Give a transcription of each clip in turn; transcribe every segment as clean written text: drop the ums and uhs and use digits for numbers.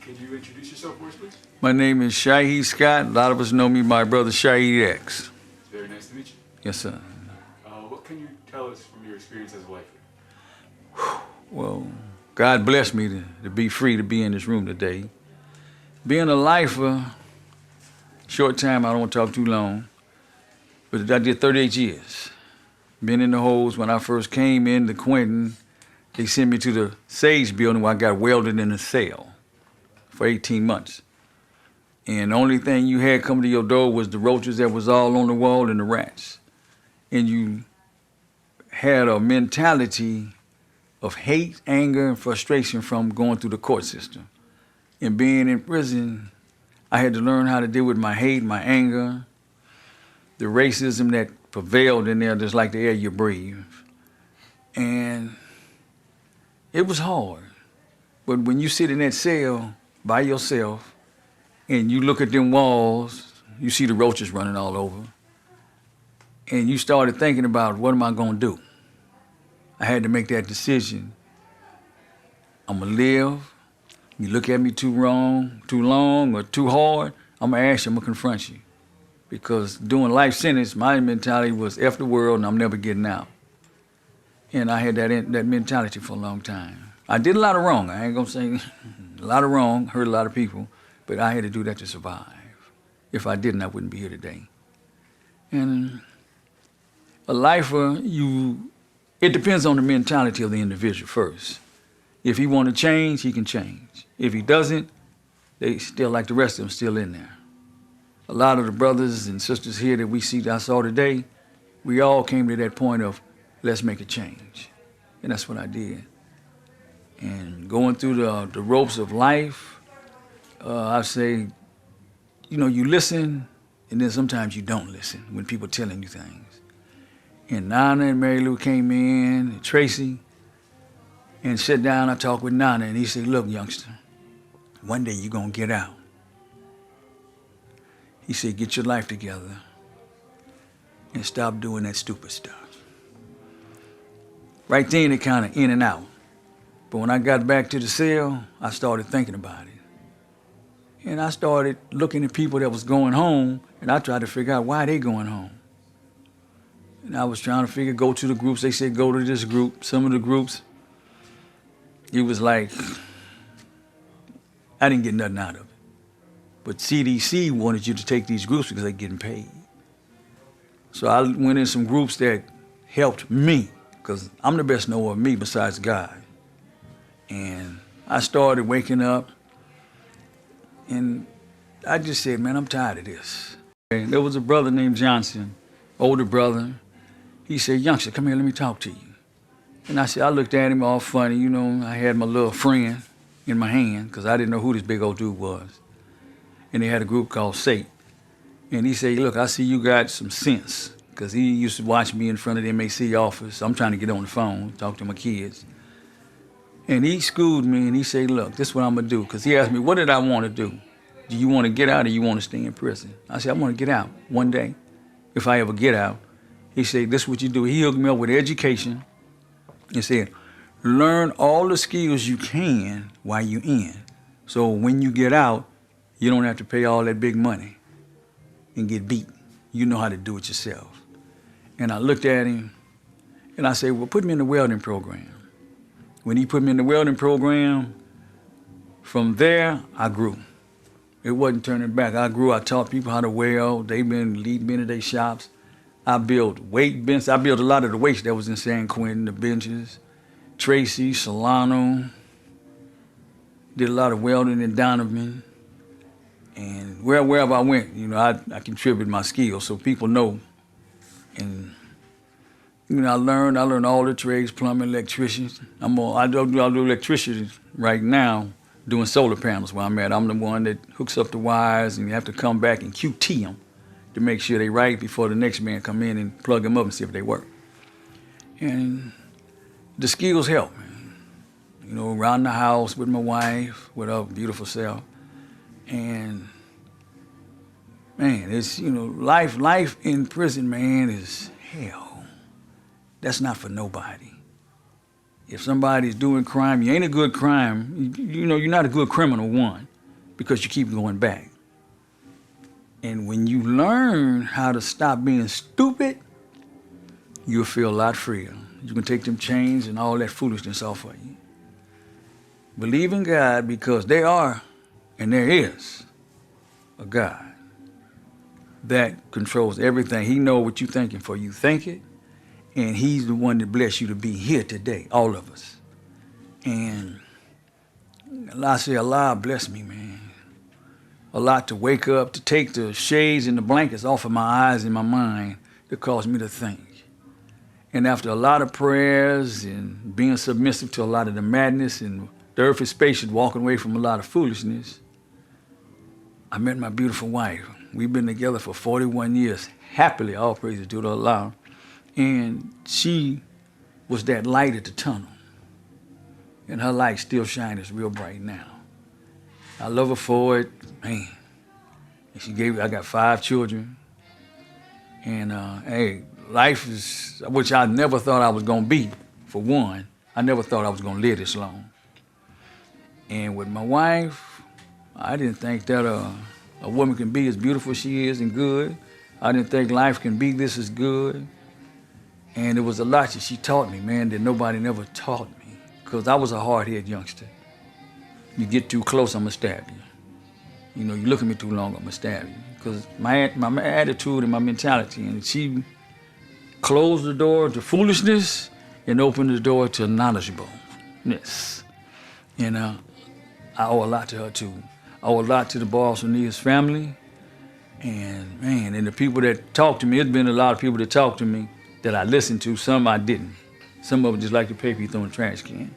Can you introduce yourself for us, please? My name is Shaheed Scott. A lot of us know me by my brother Shaheed X. It's very nice to meet you. Yes, sir. What can you tell us from your experience as a lifer? Well, God blessed me to be free to be in this room today. Being a lifer, short time, I don't want to talk too long, but I did 38 years. Been in the holes. When I first came into Quentin, they sent me to the Sage building where I got welded in a cell for 18 months. And the only thing you had coming to your door was the roaches that was all on the wall and the rats. And you had a mentality of hate, anger, and frustration from going through the court system. And being in prison, I had to learn how to deal with my hate, my anger, the racism that prevailed in there, just like the air you breathe. And it was hard. But when you sit in that cell by yourself and you look at them walls, you see the roaches running all over. And you started thinking about, what am I gonna do? I had to make that decision. I'm gonna live. You look at me too long, or too hard, I'm gonna ask you, I'm gonna confront you. Because doing life sentence, my mentality was F the world and I'm never getting out. And I had that mentality for a long time. I did a lot of wrong, I ain't gonna say a lot of wrong, hurt a lot of people, but I had to do that to survive. If I didn't, I wouldn't be here today. And a lifer, it depends on the mentality of the individual first. If he want to change, he can change. If he doesn't, they still, like the rest of them, still in there. A lot of the brothers and sisters here that I saw today, we all came to that point of, let's make a change. And that's what I did. And going through the ropes of life, I say, you listen, and then sometimes you don't listen when people are telling you things. And Nana and Mary Lou came in, and Tracy, and sat down. I talked with Nana, and he said, look, youngster, one day you're going to get out. He said, get your life together and stop doing that stupid stuff. Right then, it kind of in and out. But when I got back to the cell, I started thinking about it. And I started looking at people that was going home, and I tried to figure out why they going home. And I was trying to go to the groups. They said, go to this group. Some of the groups, it was like, I didn't get nothing out of it. But CDC wanted you to take these groups because they're getting paid. So I went in some groups that helped me, because I'm the best knower of me besides God. And I started waking up, and I just said, man, I'm tired of this. And there was a brother named Johnson, older brother. He said, youngster, come here, let me talk to you. And I looked at him all funny, I had my little friend in my hand, because I didn't know who this big old dude was. And they had a group called SATE. And he said, look, I see you got some sense, because he used to watch me in front of the MAC office. I'm trying to get on the phone, talk to my kids. And he schooled me, and he said, look, this is what I'm going to do. Because he asked me, what did I want to do? Do you want to get out or you want to stay in prison? I said, I want to get out one day, if I ever get out. He said, this is what you do. He hooked me up with education. He said, learn all the skills you can while you're in. So when you get out, you don't have to pay all that big money and get beat. You know how to do it yourself. And I looked at him, and I said, well, put me in the welding program. When he put me in the welding program, from there, I grew. It wasn't turning back. I grew. I taught people how to weld. They've been leading me into their shops. I built weight benches. I built a lot of the weights that was in San Quentin, the benches. Tracy, Solano. Did a lot of welding in Donovan. And wherever I went, I contributed my skills so people know. And I learned all the trades, plumbing, electricians. I do electricity right now, doing solar panels where I'm at. I'm the one that hooks up the wires, and you have to come back and QT them to make sure they right before the next man come in and plug them up and see if they work. And the skills help, man. Around the house with my wife, with her beautiful self. And man, it's, life in prison, man, is hell. That's not for nobody. If somebody's doing crime, you ain't a good crime, you're not a good criminal, one. because you keep going back. And when you learn how to stop being stupid, you'll feel a lot freer. You can take them chains and all that foolishness off of you. Believe in God, because there are and there is a God that controls everything. He knows what you're thinking before you think it, and he's the one that blessed you to be here today, all of us. And I say Allah bless me, man. A lot to wake up, to take the shades and the blankets off of my eyes and my mind to cause me to think. And after a lot of prayers and being submissive to a lot of the madness and the earth is spacious, walking away from a lot of foolishness, I met my beautiful wife. We've been together for 41 years, happily, all praises to Allah. And she was that light at the tunnel. And her light still shines real bright now. I love her for it, man. And I got 5 children. And hey, life is, which I never thought I was gonna be, for one. I never thought I was gonna live this long. And with my wife, I didn't think that a woman can be as beautiful as she is and good. I didn't think life can be this as good. And it was a lot that she taught me, man, that nobody never taught me. Because I was a hard-headed youngster. You get too close, I'm gonna stab you. You know, you look at me too long, I'm gonna stab you. Because my attitude and my mentality, and she closed the door to foolishness and opened the door to knowledgeableness. And I owe a lot to her too. I owe a lot to the Barrios Unidos family. And man, and the people that talk to me, it's been a lot of people that talk to me that I listened to, some I didn't. Some of them just like the paper you throw in the trash can.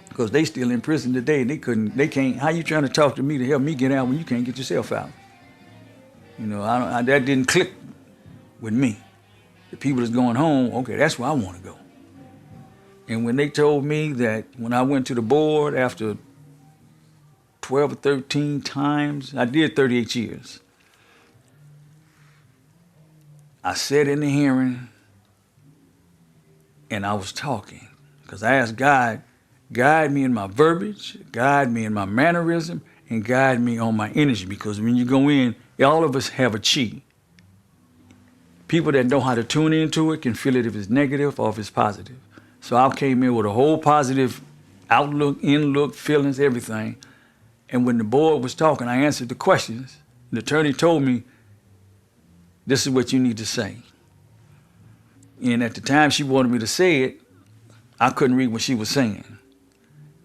Because they still in prison today, and they can't, how you trying to talk to me to help me get out when you can't get yourself out? You know, that didn't click with me. The people that's going home, okay, that's where I want to go. And when they told me that when I went to the board after 12 or 13 times, I did 38 years. I sat in the hearing and I was talking because I asked God, guide me in my verbiage, guide me in my mannerism, and guide me on my energy, because when you go in, all of us have a chi. People that know how to tune into it can feel it if it's negative or if it's positive. So I came in with a whole positive outlook, in-look, feelings, everything. And when the board was talking, I answered the questions. The attorney told me, this is what you need to say. And at the time she wanted me to say it, I couldn't read what she was saying.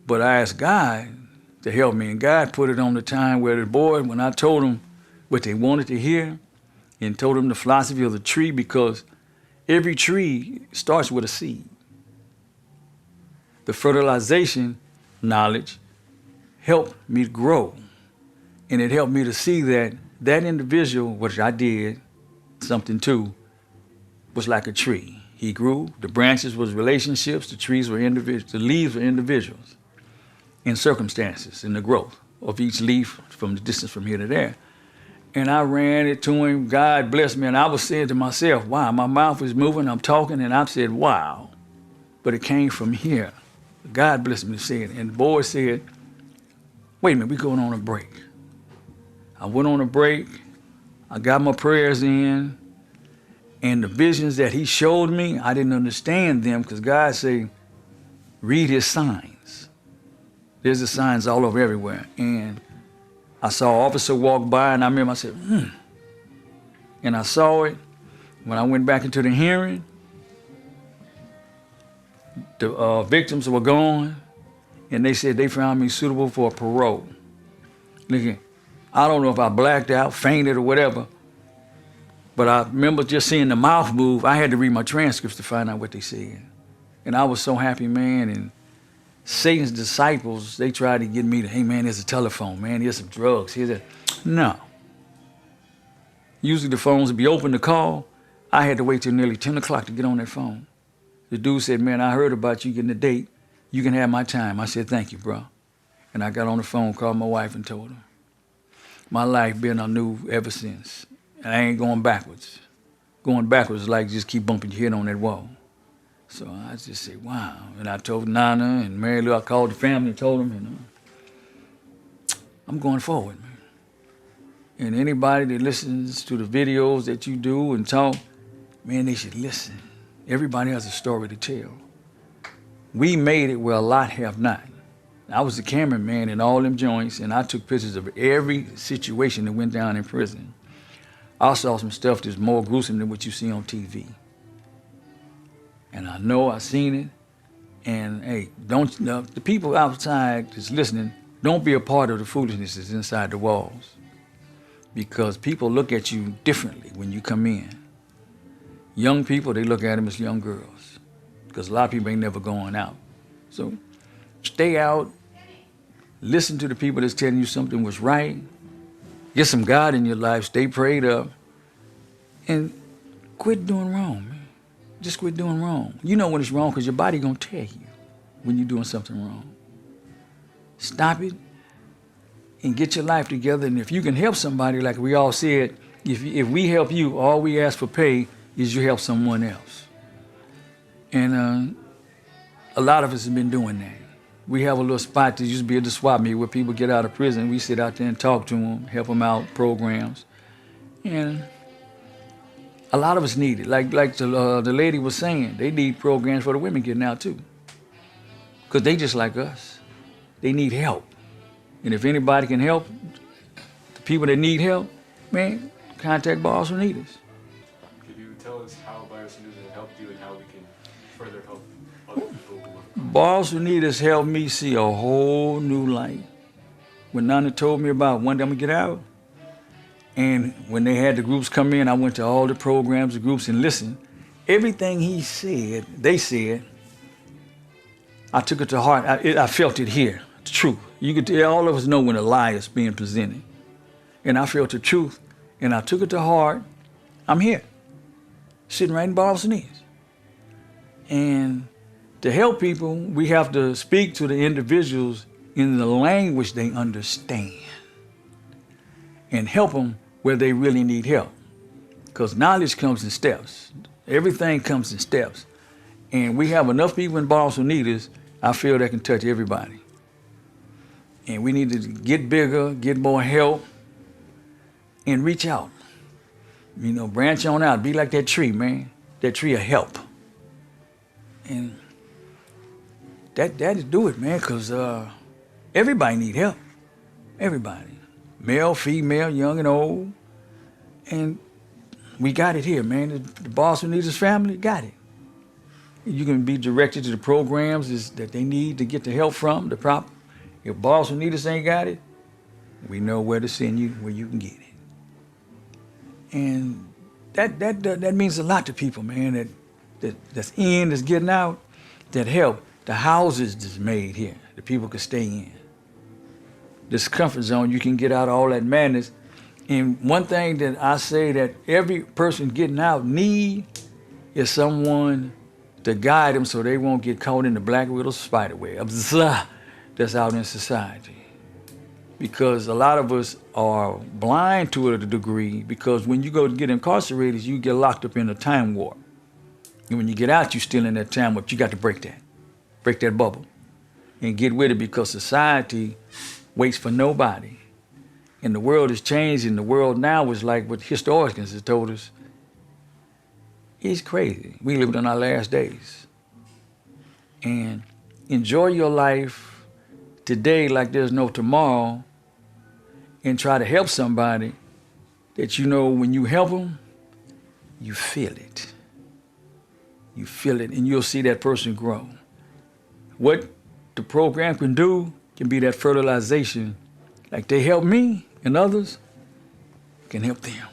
But I asked God to help me, and God put it on the time where the board, when I told them what they wanted to hear, and told them the philosophy of the tree, because every tree starts with a seed. The fertilization knowledge helped me to grow. And it helped me to see that that individual, which I did something too, was like a tree. He grew, the branches was relationships, the trees were individuals, the leaves were individuals in circumstances, in the growth of each leaf from the distance from here to there. And I ran it to him, God bless me, and I was saying to myself, wow, my mouth was moving, I'm talking, and I said, wow. But it came from here. God bless me to say it. And the boy said, wait a minute, we're going on a break. I went on a break, I got my prayers in, and the visions that he showed me, I didn't understand them, because God said, read his signs. There's the signs all over everywhere. And I saw an officer walk by, and I remember I said, And I saw it. When I went back into the hearing, the victims were gone, and they said they found me suitable for parole. Look, I don't know if I blacked out, fainted, or whatever, but I remember just seeing the mouth move. I had to read my transcripts to find out what they said. And I was so happy, man. And Satan's disciples, they tried to get me to, hey, man, there's a telephone, man, here's some drugs, here's that. No. Usually the phones would be open to call. I had to wait till nearly 10 o'clock to get on that phone. The dude said, man, I heard about you getting a date. You can have my time. I said, thank you, bro. And I got on the phone, called my wife and told her. My life been anew ever since. And I ain't going backwards. Going backwards is like just keep bumping your head on that wall. So I just said, wow. And I told Nana and Mary Lou, I called the family and told them, I'm going forward, man. And anybody that listens to the videos that you do and talk, man, they should listen. Everybody has a story to tell. We made it where a lot have not. I was the cameraman in all them joints, and I took pictures of every situation that went down in prison. I saw some stuff that's more gruesome than what you see on TV. And I know I've seen it. And hey, the people outside that's listening, don't be a part of the foolishness that's inside the walls. Because people look at you differently when you come in. Young people, they look at them as young girls. Because a lot of people ain't never going out. So stay out, listen to the people that's telling you something was right, get some God in your life, stay prayed up, and quit doing wrong, man. Just quit doing wrong. You know when it's wrong because your body gonna tell you when you're doing something wrong. Stop it and get your life together. And if you can help somebody, like we all said, if we help you, all we ask for pay is you help someone else. And a lot of us have been doing that. We have a little spot that used to be at the swap meet where people get out of prison. We sit out there and talk to them, help them out, programs. And a lot of us need it. Like the lady was saying, they need programs for the women getting out too. Because they just like us. They need help. And if anybody can help the people that need help, man, contact Barrios Unidos. Could you tell us how Barrios Unidos has helped you and how we can further help other people who are... Barrios Unidos helped me see a whole new light. When Nana told me about one day I'm gonna get out, and when they had the groups come in, I went to all the programs, the groups, and listened. Everything he said, they said, I took it to heart. I felt it here, the truth. You could tell, all of us know when a lie is being presented. And I felt the truth, and I took it to heart. I'm here, sitting right in Barrios Unidos. And to help people, we have to speak to the individuals in the language they understand and help them where they really need help. Because knowledge comes in steps. Everything comes in steps. And we have enough people in Barrios Unidos, I feel that can touch everybody. And we need to get bigger, get more help, and reach out. You know, branch on out, be like that tree, man. That tree of help. And that is do it, man, because everybody need help. Everybody. Male, female, young and old. And we got it here, man. The Barrios Unidos family got it. You can be directed to the programs that they need to get the help from, the proper. If Barrios Unidos ain't got it, we know where to send you, where you can get it. And that means a lot to people, man, that's in, that's getting out, that help. The houses that's made here, that people can stay in. This comfort zone, you can get out of all that madness. And one thing that I say that every person getting out need is someone to guide them so they won't get caught in the black widow spider web that's out in society. Because a lot of us are blind to it a degree, because when you go to get incarcerated, you get locked up in a time warp. And when you get out, you're still in that time warp. You got to break that bubble and get with it, because society waits for nobody. And the world is changing. The world now is like what historians have told us. It's crazy. We lived in our last days. And enjoy your life today like there's no tomorrow, and try to help somebody that you know when you help them, you feel it. You feel it, and you'll see that person grow. What the program can do can be that fertilization. Like they help me, and others can help them.